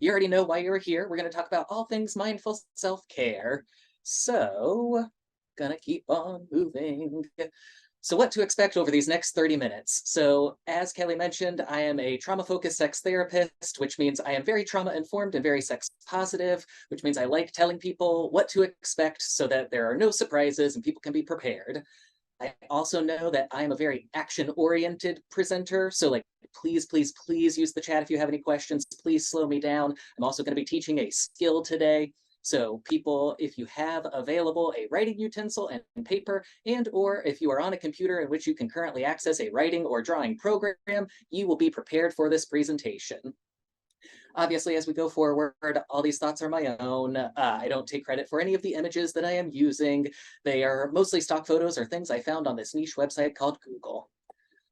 You already know why you're here. We're going to talk about all things mindful self-care. So, gonna keep on moving. So what to expect over these next 30 minutes. So as Kelly mentioned, I am a trauma-focused sex therapist, which means I am very trauma-informed and very sex positive, which means I like telling people what to expect so that there are no surprises and people can be prepared. I also know that I'm a very action-oriented presenter. So like, please, please, please use the chat if you have any questions. Please slow me down. I'm also going to be teaching a skill today. So people, if you have available a writing utensil and paper, and or if you are on a computer in which you can currently access a writing or drawing program, you will be prepared for this presentation. Obviously, as we go forward, all these thoughts are my own. I don't take credit for any of the images that I am using. They are mostly stock photos or things I found on this niche website called Google.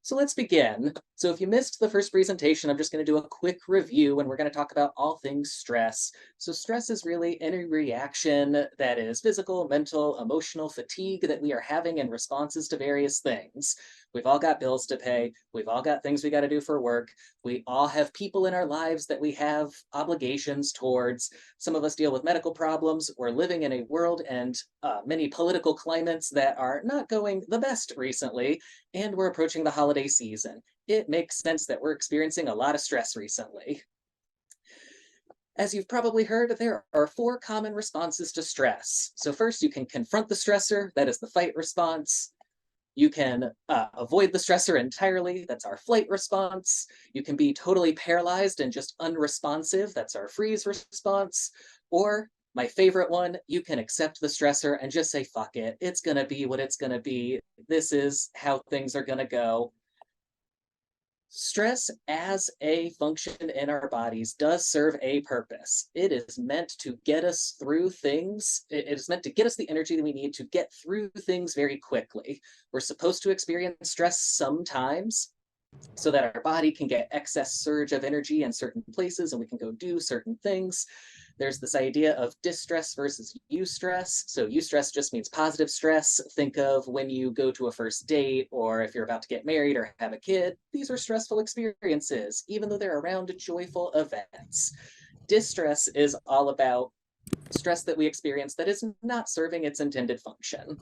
So let's begin. So if you missed the first presentation, I'm just going to do a quick review and we're going to talk about all things stress. So stress is really any reaction that is physical, mental, emotional fatigue that we are having in responses to various things. We've all got bills to pay. We've all got things we got to do for work. We all have people in our lives that we have obligations towards. Some of us deal with medical problems. We're living in a world and many political climates that are not going the best recently, and we're approaching the holiday season. It makes sense that we're experiencing a lot of stress recently. As you've probably heard, there are 4 common responses to stress. So first, you can confront the stressor, that is the fight response. You can avoid the stressor entirely, that's our flight response. You can be totally paralyzed and just unresponsive, that's our freeze response. Or my favorite one, you can accept the stressor and just say, fuck it, it's gonna be what it's gonna be. This is how things are gonna go. Stress as a function in our bodies does serve a purpose. It is meant to get us through things. It is meant to get us the energy that we need to get through things very quickly. We're supposed to experience stress sometimes so that our body can get excess surge of energy in certain places and we can go do certain things. There's this idea of distress versus eustress. So eustress just means positive stress. Think of when you go to a first date or if you're about to get married or have a kid. These are stressful experiences, even though they're around joyful events. Distress is all about stress that we experience that is not serving its intended function.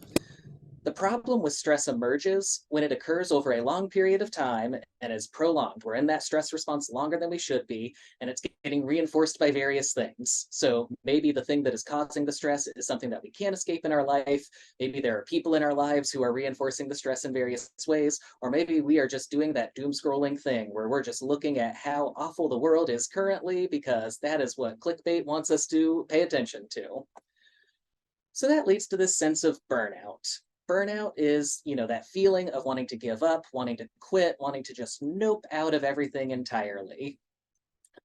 The problem with stress emerges when it occurs over a long period of time and is prolonged. We're in that stress response longer than we should be, and it's getting reinforced by various things. So maybe the thing that is causing the stress is something that we can't escape in our life. Maybe there are people in our lives who are reinforcing the stress in various ways, or maybe we are just doing that doom scrolling thing where we're just looking at how awful the world is currently because that is what clickbait wants us to pay attention to. So that leads to this sense of burnout. Burnout is, that feeling of wanting to give up, wanting to quit, wanting to just nope out of everything entirely.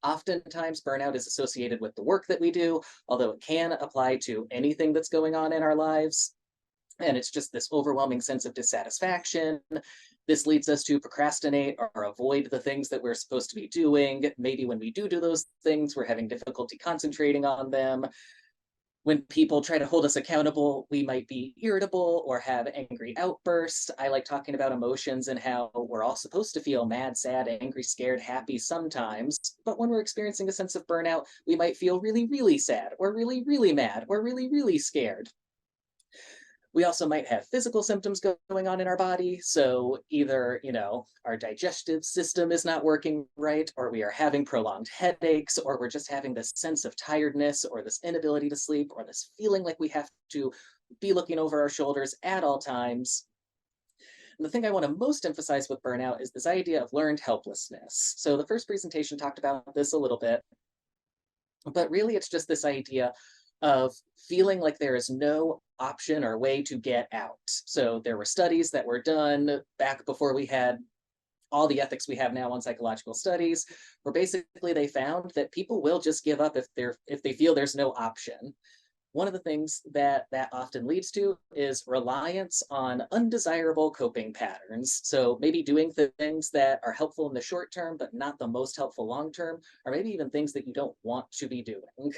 Oftentimes, burnout is associated with the work that we do, although it can apply to anything that's going on in our lives. And it's just this overwhelming sense of dissatisfaction. This leads us to procrastinate or avoid the things that we're supposed to be doing. Maybe when we do those things, we're having difficulty concentrating on them. When people try to hold us accountable, we might be irritable or have angry outbursts. I like talking about emotions and how we're all supposed to feel mad, sad, angry, scared, happy sometimes. But when we're experiencing a sense of burnout, we might feel really, really sad or really, really mad or really, really scared. We also might have physical symptoms going on in our body. So either, our digestive system is not working right, or we are having prolonged headaches, or we're just having this sense of tiredness, or this inability to sleep, or this feeling like we have to be looking over our shoulders at all times. And the thing I want to most emphasize with burnout is this idea of learned helplessness. So the first presentation talked about this a little bit, but really it's just this idea of feeling like there is no option or way to get out. So there were studies that were done back before we had all the ethics we have now on psychological studies, where basically they found that people will just give up if they feel there's no option. One of the things that often leads to is reliance on undesirable coping patterns. So maybe doing things that are helpful in the short term, but not the most helpful long term, or maybe even things that you don't want to be doing.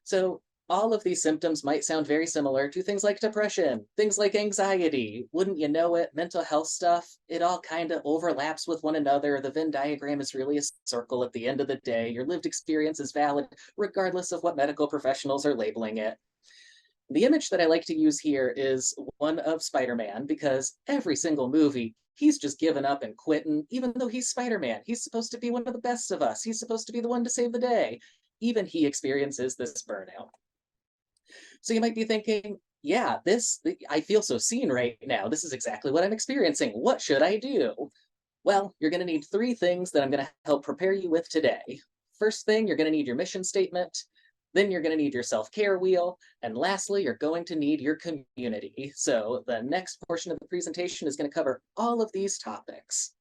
So All of these symptoms might sound very similar to things like depression, things like anxiety. Wouldn't you know it? Mental health stuff, it all kind of overlaps with one another. The Venn diagram is really a circle at the end of the day. Your lived experience is valid, regardless of what medical professionals are labeling it. The image that I like to use here is one of Spider-Man, because every single movie, he's just given up and quitting, even though he's Spider-Man. He's supposed to be one of the best of us. He's supposed to be the one to save the day. Even he experiences this burnout. So you might be thinking, yeah, I feel so seen right now. This is exactly what I'm experiencing. What should I do? Well, you're going to need three things that I'm going to help prepare you with today. First thing, you're going to need your mission statement. Then you're going to need your self-care wheel. And lastly, you're going to need your community. So the next portion of the presentation is going to cover all of these topics.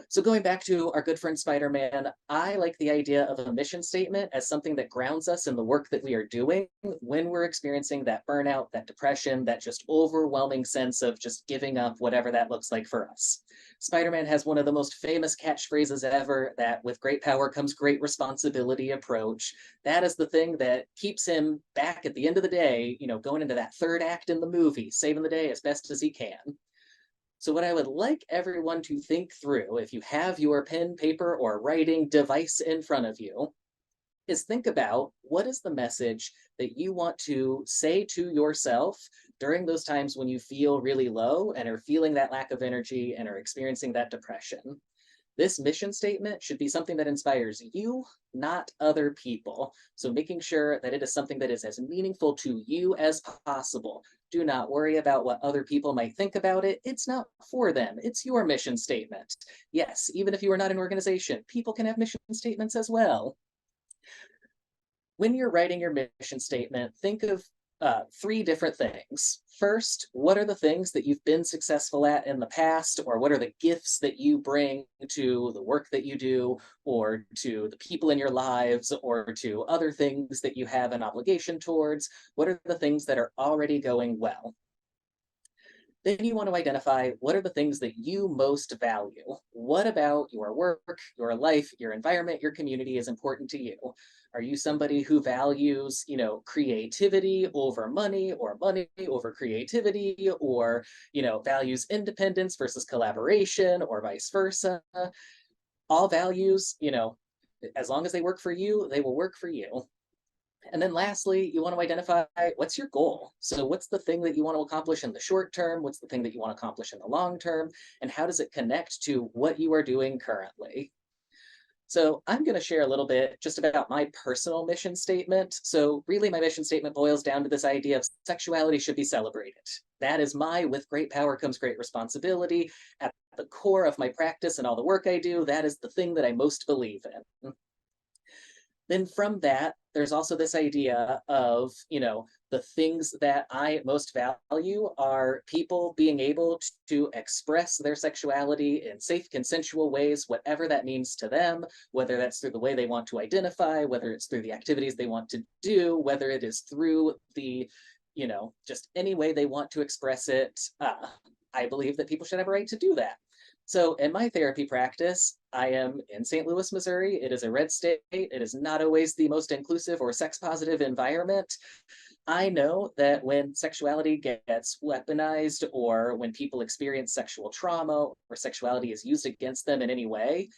So going back to our good friend Spider-Man, I like the idea of a mission statement as something that grounds us in the work that we are doing when we're experiencing that burnout, that depression, that just overwhelming sense of just giving up, whatever that looks like for us. Spider-Man has one of the most famous catchphrases ever, that with great power comes great responsibility approach. That is the thing that keeps him back at the end of the day, going into that third act in the movie, saving the day as best as he can. So what I would like everyone to think through, if you have your pen, paper, or writing device in front of you, is think about what is the message that you want to say to yourself during those times when you feel really low and are feeling that lack of energy and are experiencing that depression. This mission statement should be something that inspires you, not other people. So making sure that it is something that is as meaningful to you as possible. Do not worry about what other people might think about it. It's not for them. It's your mission statement. Yes, even if you are not an organization, people can have mission statements as well. When you're writing your mission statement, think of three different things. First, what are the things that you've been successful at in the past, or what are the gifts that you bring to the work that you do, or to the people in your lives, or to other things that you have an obligation towards? What are the things that are already going well? Then you want to identify what are the things that you most value. What about your work, your life, your environment, your community is important to you? Are you somebody who values, creativity over money, or money over creativity, or, values independence versus collaboration, or vice versa? All values, as long as they work for you, they will work for you. And then lastly, you want to identify what's your goal. So what's the thing that you want to accomplish in the short term? What's the thing that you want to accomplish in the long term? And how does it connect to what you are doing currently? So I'm going to share a little bit just about my personal mission statement. So really my mission statement boils down to this idea of sexuality should be celebrated. That is my with great power comes great responsibility. At the core of my practice and all the work I do, that is the thing that I most believe in. Then from that, there's also this idea of, the things that I most value are people being able to express their sexuality in safe, consensual ways, whatever that means to them, whether that's through the way they want to identify, whether it's through the activities they want to do, whether it is through the, just any way they want to express it. I believe that people should have a right to do that. So in my therapy practice, I am in St. Louis, Missouri. It is a red state. It is not always the most inclusive or sex positive environment. I know that when sexuality gets weaponized, or when people experience sexual trauma, or sexuality is used against them in any way,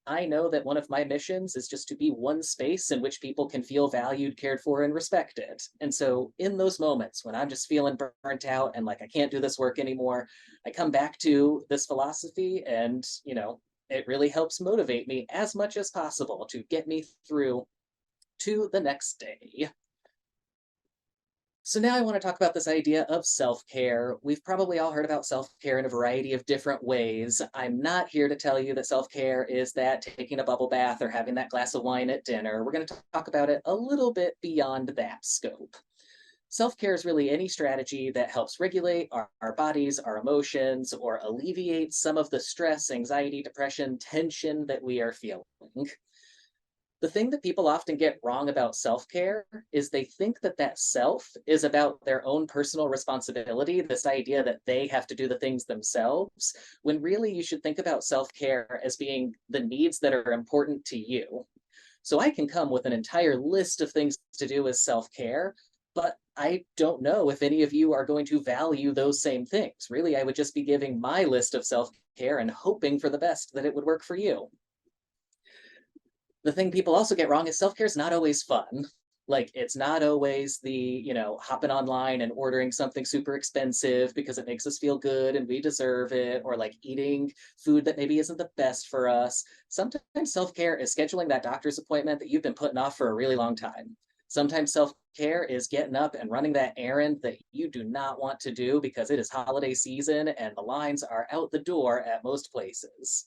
I know that one of my missions is just to be one space in which people can feel valued, cared for, and respected. And so in those moments when I'm just feeling burnt out and like I can't do this work anymore, I come back to this philosophy, and, it really helps motivate me as much as possible to get me through to the next day. So now I want to talk about this idea of self-care. We've probably all heard about self-care in a variety of different ways. I'm not here to tell you that self-care is that taking a bubble bath or having that glass of wine at dinner. We're going to talk about it a little bit beyond that scope. Self-care is really any strategy that helps regulate our bodies, our emotions, or alleviate some of the stress, anxiety, depression, tension that we are feeling. The thing that people often get wrong about self-care is they think that that self is about their own personal responsibility, this idea that they have to do the things themselves, when really you should think about self-care as being the needs that are important to you. So I can come with an entire list of things to do as self-care, but I don't know if any of you are going to value those same things. Really, I would just be giving my list of self-care and hoping for the best that it would work for you. The thing people also get wrong is self-care is not always fun. Like, it's not always the, hopping online and ordering something super expensive because it makes us feel good and we deserve it, or like eating food that maybe isn't the best for us. Sometimes self-care is scheduling that doctor's appointment that you've been putting off for a really long time. Sometimes self-care is getting up and running that errand that you do not want to do because it is holiday season and the lines are out the door at most places.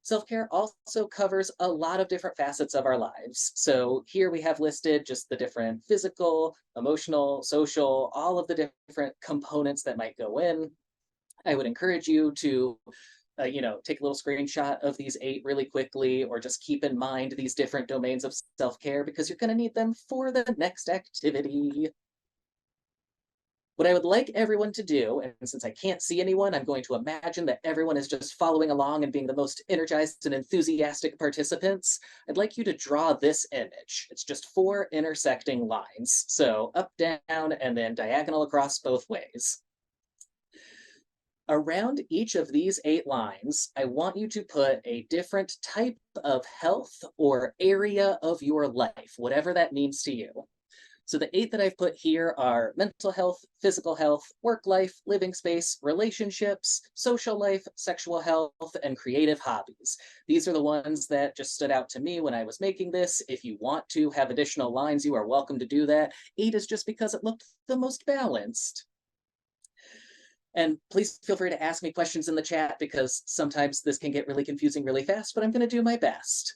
Self-care also covers a lot of different facets of our lives. So here we have listed just the different physical, emotional, social, all of the different components that might go in. I would encourage you to, take a little screenshot of these 8 really quickly, or just keep in mind these different domains of self-care because you're going to need them for the next activity. What I would like everyone to do, and since I can't see anyone, I'm going to imagine that everyone is just following along and being the most energized and enthusiastic participants. I'd like you to draw this image. It's just 4 intersecting lines. So up, down, and then diagonal across both ways. Around each of these 8 lines, I want you to put a different type of health or area of your life, whatever that means to you. So the 8 that I've put here are mental health, physical health, work life, living space, relationships, social life, sexual health, and creative hobbies. These are the ones that just stood out to me when I was making this. If you want to have additional lines, you are welcome to do that. 8 is just because it looked the most balanced. And please feel free to ask me questions in the chat because sometimes this can get really confusing really fast, but I'm going to do my best.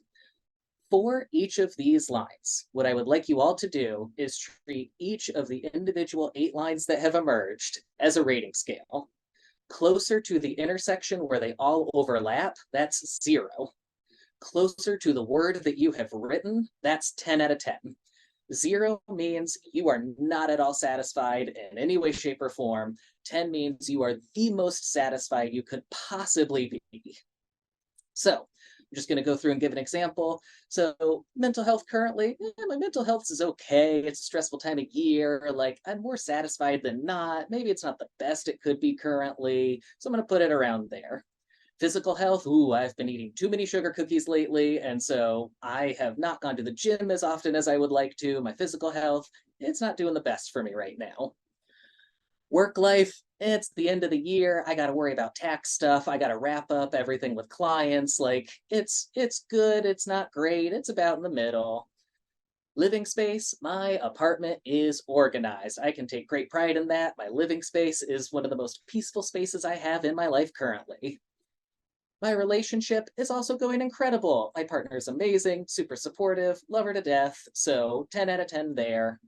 For each of these lines, what I would like you all to do is treat each of the individual 8 lines that have emerged as a rating scale. Closer to the intersection where they all overlap, that's 0. Closer to the word that you have written, that's 10 out of 10. 0 means you are not at all satisfied in any way, shape, or form. 10 means you are the most satisfied you could possibly be. So I'm just going to go through and give an example. So mental health currently, my mental health is okay. It's a stressful time of year. Like, I'm more satisfied than not. Maybe it's not the best it could be currently. So I'm going to put it around there. Physical health, ooh, I've been eating too many sugar cookies lately, and so I have not gone to the gym as often as I would like to. My physical health, it's not doing the best for me right now. Work life, it's the end of the year. I got to worry about tax stuff. I got to wrap up everything with clients. Like, it's good, it's not great, it's about in the middle. Living space, my apartment is organized. I can take great pride in that. My living space is one of the most peaceful spaces I have in my life currently. My relationship is also going incredible. My partner is amazing, super supportive, love her to death. So 10 out of 10 there.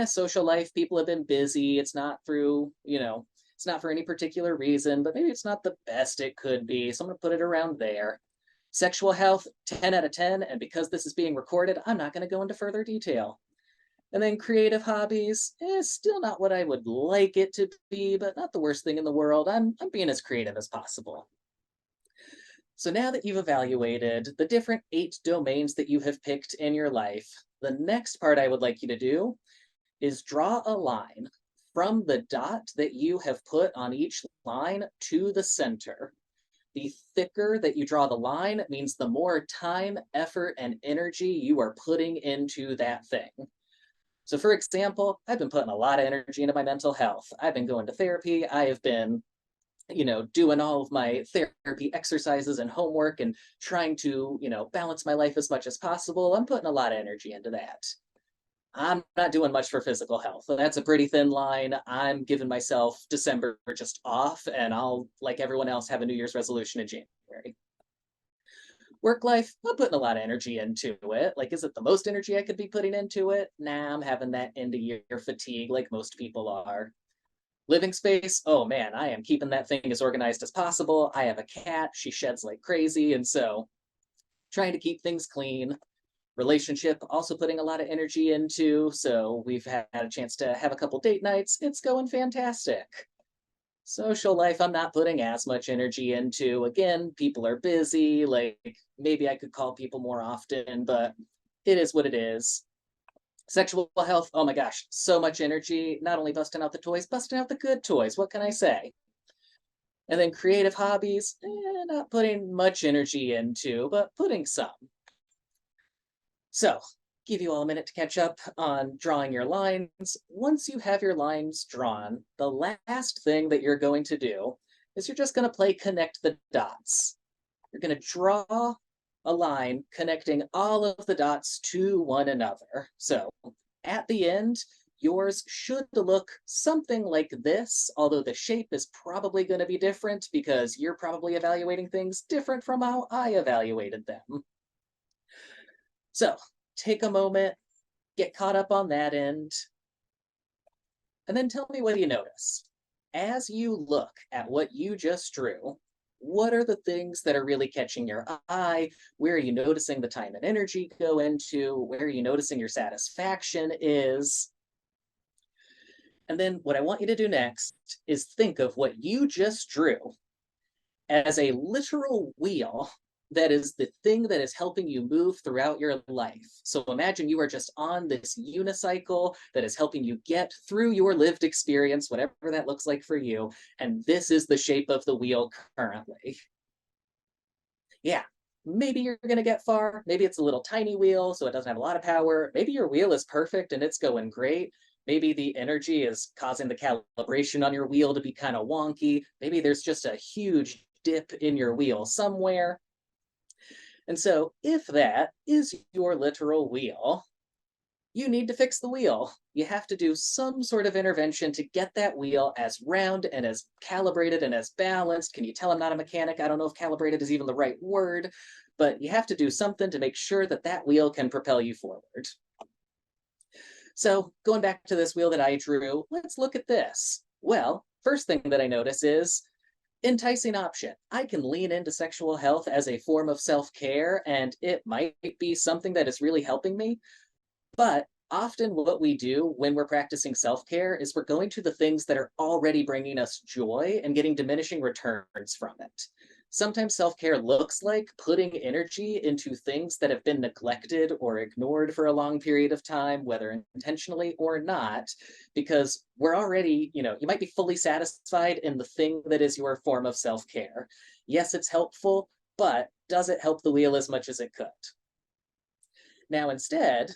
Social life, people have been busy. It's not through, it's not for any particular reason, but maybe it's not the best it could be. So I'm going to put it around there. Sexual health, 10 out of 10. And because this is being recorded, I'm not going to go into further detail. And then creative hobbies is still not what I would like it to be, but not the worst thing in the world. I'm being as creative as possible. So now that you've evaluated the different 8 domains that you have picked in your life, the next part I would like you to do is draw a line from the dot that you have put on each line to the center. The thicker that you draw the line means the more time, effort, and energy you are putting into that thing. So for example, I've been putting a lot of energy into my mental health. I've been going to therapy. I have been doing all of my therapy exercises and homework and trying to, balance my life as much as possible. I'm putting a lot of energy into that. I'm not doing much for physical health. So that's a pretty thin line. I'm giving myself December just off, and I'll, like everyone else, have a New Year's resolution in January. Work life, I'm putting a lot of energy into it. Like, is it the most energy I could be putting into it? Nah, I'm having that end of year fatigue like most people are. Living space, oh man, I am keeping that thing as organized as possible. I have a cat, she sheds like crazy, and so trying to keep things clean. Relationship, also putting a lot of energy into, so we've had a chance to have a couple date nights. It's going fantastic. Social life, I'm not putting as much energy into. Again, people are busy. Like maybe I could call people more often, but it is what it is. Sexual health, oh my gosh, so much energy. Not only busting out the toys, busting out the good toys. What can I say? And then creative hobbies, not putting much energy into, but putting some. So, give you all a minute to catch up on drawing your lines. Once you have your lines drawn, the last thing that you're going to do is you're just going to play connect the dots. You're going to draw a line connecting all of the dots to one another. So, at the end, yours should look something like this, although the shape is probably going to be different because you're probably evaluating things different from how I evaluated them. So take a moment, get caught up on that end, and then tell me what you notice. As you look at what you just drew, what are the things that are really catching your eye? Where are you noticing the time and energy go into? Where are you noticing your satisfaction is? And then what I want you to do next is think of what you just drew as a literal wheel that is the thing that is helping you move throughout your life. So imagine you are just on this unicycle that is helping you get through your lived experience, whatever that looks like for you. And this is the shape of the wheel currently. Yeah, maybe you're going to get far. Maybe it's a little tiny wheel, so it doesn't have a lot of power. Maybe your wheel is perfect and it's going great. Maybe the energy is causing the calibration on your wheel to be kind of wonky. Maybe there's just a huge dip in your wheel somewhere. And so, if that is your literal wheel, you need to fix the wheel. You have to do some sort of intervention to get that wheel as round and as calibrated and as balanced. Can you tell I'm not a mechanic? I don't know if calibrated is even the right word, but you have to do something to make sure that that wheel can propel you forward. So, going back to this wheel that I drew, let's look at this. Well, first thing that I notice is enticing option. I can lean into sexual health as a form of self-care, and it might be something that is really helping me. But often what we do when we're practicing self-care is we're going to the things that are already bringing us joy and getting diminishing returns from it. Sometimes self-care looks like putting energy into things that have been neglected or ignored for a long period of time, whether intentionally or not, because we're already, you might be fully satisfied in the thing that is your form of self-care. Yes, it's helpful, but does it help the wheel as much as it could? Now, instead,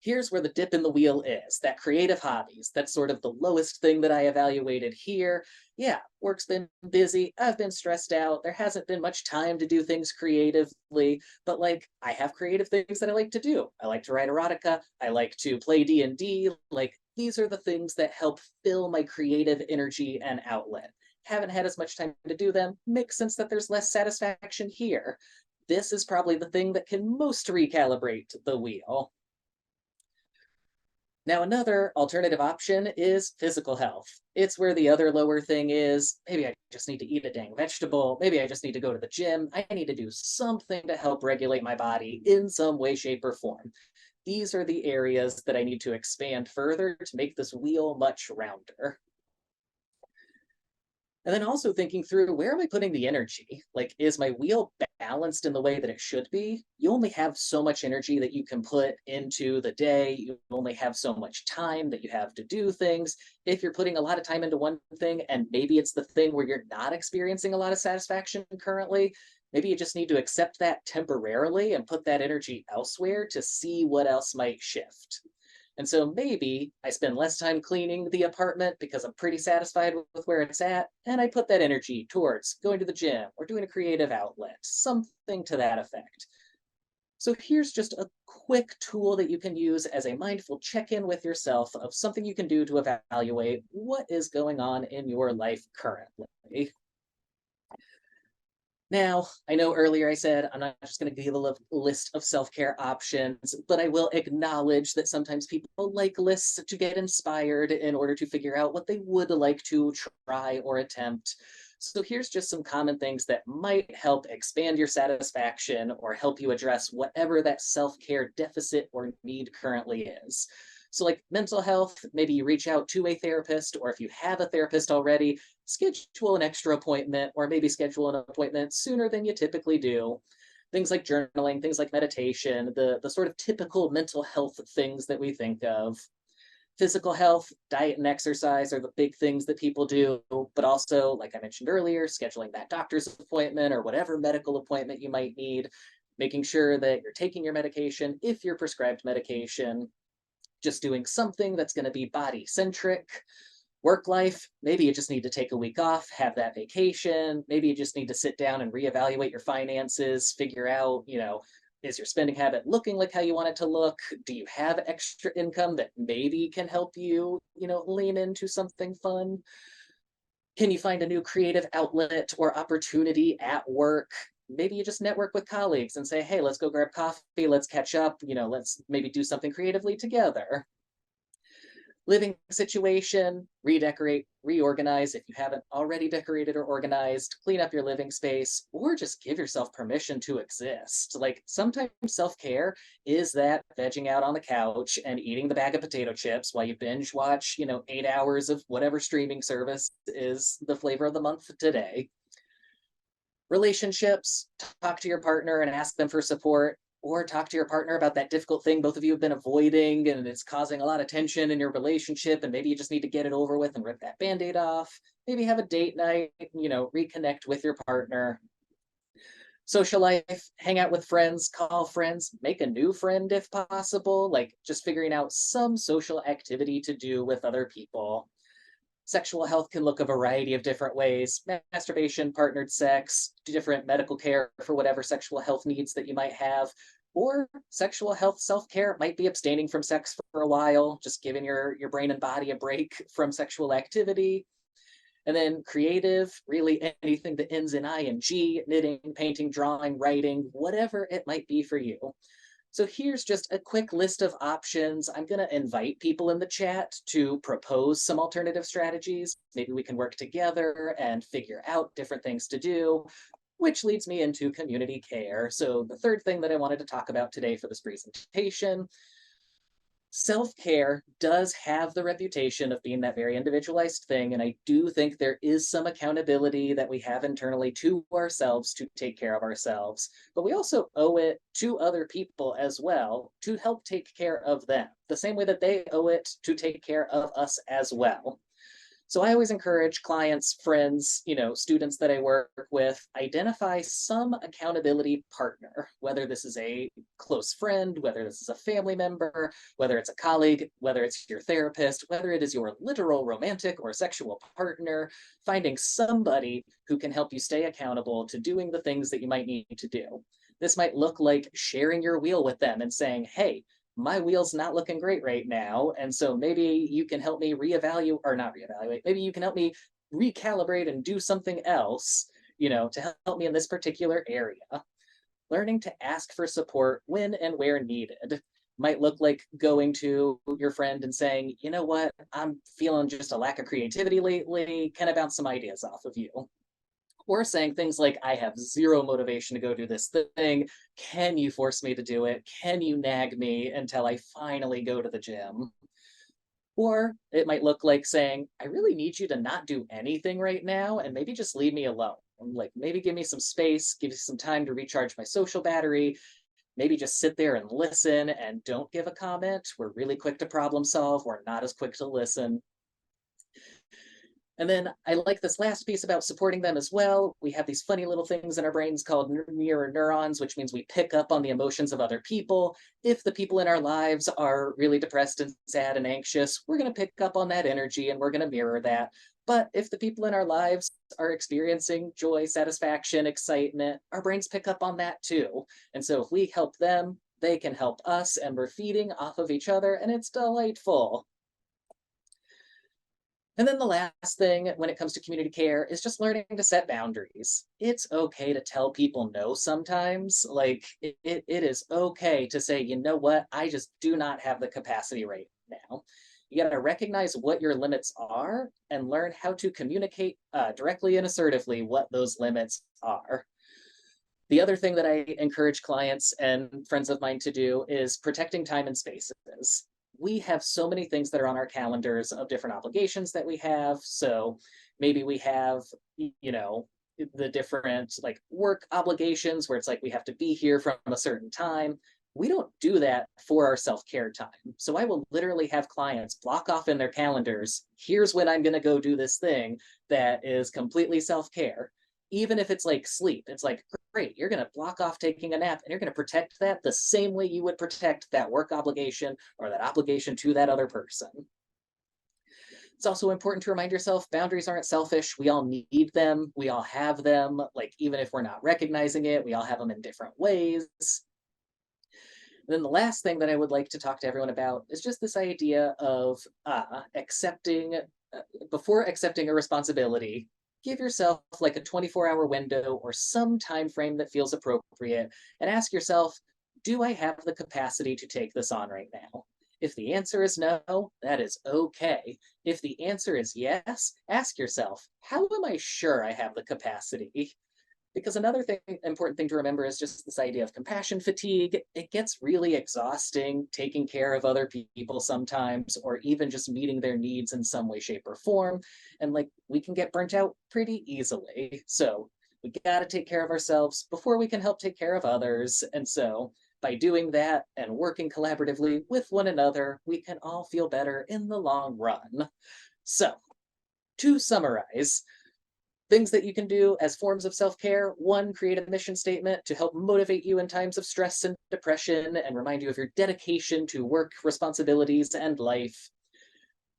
here's where the dip in the wheel is, that creative hobbies. That's sort of the lowest thing that I evaluated here. Yeah, work's been busy. I've been stressed out. There hasn't been much time to do things creatively, but like I have creative things that I like to do. I like to write erotica. I like to play D&D. Like these are the things that help fill my creative energy and outlet. Haven't had as much time to do them. Makes sense that there's less satisfaction here. This is probably the thing that can most recalibrate the wheel. Now, another alternative option is physical health. It's where the other lower thing is. Maybe I just need to eat a dang vegetable. Maybe I just need to go to the gym. I need to do something to help regulate my body in some way, shape, or form. These are the areas that I need to expand further to make this wheel much rounder. And then also thinking through, where am I putting the energy? Like, is my wheel balanced in the way that it should be? You only have so much energy that you can put into the day. You only have so much time that you have to do things. If you're putting a lot of time into one thing, and maybe it's the thing where you're not experiencing a lot of satisfaction currently, maybe you just need to accept that temporarily and put that energy elsewhere to see what else might shift. And so maybe I spend less time cleaning the apartment because I'm pretty satisfied with where it's at, and I put that energy towards going to the gym or doing a creative outlet, something to that effect. So here's just a quick tool that you can use as a mindful check-in with yourself of something you can do to evaluate what is going on in your life currently. Now, I know earlier I said I'm not just going to give a list of self-care options, but I will acknowledge that sometimes people like lists to get inspired in order to figure out what they would like to try or attempt. So here's just some common things that might help expand your satisfaction or help you address whatever that self-care deficit or need currently is. So, like mental health, maybe you reach out to a therapist, or if you have a therapist already, schedule an extra appointment, or maybe schedule an appointment sooner than you typically do. Things like journaling, things like meditation, the sort of typical mental health things that we think of. Physical health, diet and exercise are the big things that people do, but also, like I mentioned earlier, scheduling that doctor's appointment or whatever medical appointment you might need, making sure that you're taking your medication if you're prescribed medication, just doing something that's going to be body centric. Work life, maybe you just need to take a week off, have that vacation. Maybe you just need to sit down and reevaluate your finances, figure out, is your spending habit looking like how you want it to look? Do you have extra income that maybe can help you, lean into something fun? Can you find a new creative outlet or opportunity at work? Maybe you just network with colleagues and say, hey, let's go grab coffee, let's catch up, let's maybe do something creatively together. Living situation, redecorate, reorganize if you haven't already decorated or organized, clean up your living space, or just give yourself permission to exist. Like sometimes self care is that vegging out on the couch and eating the bag of potato chips while you binge watch, 8 hours of whatever streaming service is the flavor of the month today. Relationships, talk to your partner and ask them for support, or talk to your partner about that difficult thing both of you have been avoiding and it's causing a lot of tension in your relationship, and maybe you just need to get it over with and rip that band-aid off. Maybe have a date night, reconnect with your partner. Social life, hang out with friends, call friends, make a new friend if possible, like just figuring out some social activity to do with other people. Sexual health can look a variety of different ways: masturbation, partnered sex, different medical care for whatever sexual health needs that you might have. Or sexual health self care might be abstaining from sex for a while, just giving your brain and body a break from sexual activity. And then creative, really anything that ends in ing, knitting, painting, drawing, writing, whatever it might be for you. So here's just a quick list of options. I'm going to invite people in the chat to propose some alternative strategies. Maybe we can work together and figure out different things to do, which leads me into community care. So the third thing that I wanted to talk about today for this presentation: self-care does have the reputation of being that very individualized thing, and I do think there is some accountability that we have internally to ourselves to take care of ourselves, but we also owe it to other people as well to help take care of them, the same way that they owe it to take care of us as well. So I always encourage clients, friends, students that I work with, identify some accountability partner, whether this is a close friend, whether this is a family member, whether it's a colleague, whether it's your therapist, whether it is your literal romantic or sexual partner. Finding somebody who can help you stay accountable to doing the things that you might need to do. This might look like sharing your wheel with them and saying, hey, my wheel's not looking great right now. And so maybe you can help me reevaluate, or not reevaluate, maybe you can help me recalibrate and do something else, to help me in this particular area. Learning to ask for support when and where needed might look like going to your friend and saying, you know what, I'm feeling just a lack of creativity lately. Can I bounce some ideas off of you? Or saying things like, I have zero motivation to go do this thing. Can you force me to do it? Can you nag me until I finally go to the gym? Or it might look like saying, I really need you to not do anything right now and maybe just leave me alone. Like maybe give me some space, give me some time to recharge my social battery. Maybe just sit there and listen and don't give a comment. We're really quick to problem solve. We're not as quick to listen. And then I like this last piece about supporting them as well. We have these funny little things in our brains called mirror neurons, which means we pick up on the emotions of other people. If the people in our lives are really depressed and sad and anxious, we're going to pick up on that energy and we're going to mirror that. But if the people in our lives are experiencing joy, satisfaction, excitement, our brains pick up on that too. And so if we help them, they can help us, and we're feeding off of each other, and it's delightful. And then the last thing when it comes to community care is just learning to set boundaries. It's okay to tell people no sometimes. Like it is okay to say, you know what, I just do not have the capacity right now. You got to recognize what your limits are and learn how to communicate directly and assertively what those limits are. The other thing that I encourage clients and friends of mine to do is protecting time and spaces. we have so many things that are on our calendars of different obligations that we have. So maybe we have, you know, the different like work obligations where it's like we have to be here from a certain time. We don't do that for our self-care time. So I will literally have clients block off in their calendars, here's when I'm going to go do this thing that is completely self-care. Even if it's like sleep, it's like, great, you're going to block off taking a nap and you're going to protect that the same way you would protect that work obligation or that obligation to that other person. It's also important to remind yourself boundaries aren't selfish. We all need them. We all have them. Like, even if we're not recognizing it, we all have them in different ways. And then the last thing that I would like to talk to everyone about is just this idea of accepting, before accepting a responsibility, give yourself like a 24-hour window or some time frame that feels appropriate and ask yourself, do I have the capacity to take this on right now? If the answer is no, that is okay. If the answer is yes, ask yourself, how am I sure I have the capacity? Because another thing, important thing to remember is just this idea of compassion fatigue. It gets really exhausting taking care of other people sometimes, or even just meeting their needs in some way, shape, or form. And like we can get burnt out pretty easily. So we got to take care of ourselves before we can help take care of others. And so by doing that and working collaboratively with one another, we can all feel better in the long run. So to summarize, things that you can do as forms of self-care: one, create a mission statement to help motivate you in times of stress and depression and remind you of your dedication to work, responsibilities, and life.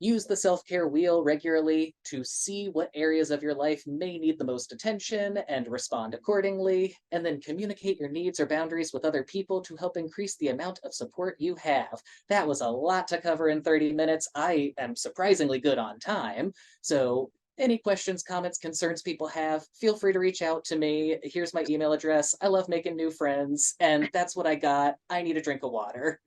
Use the self-care wheel regularly to see what areas of your life may need the most attention and respond accordingly, and then communicate your needs or boundaries with other people to help increase the amount of support you have. That was a lot to cover in 30 minutes. I am surprisingly good on time, so any questions, comments, concerns people have, feel free to reach out to me. Here's my email address. I love making new friends, and that's what I got. I need a drink of water.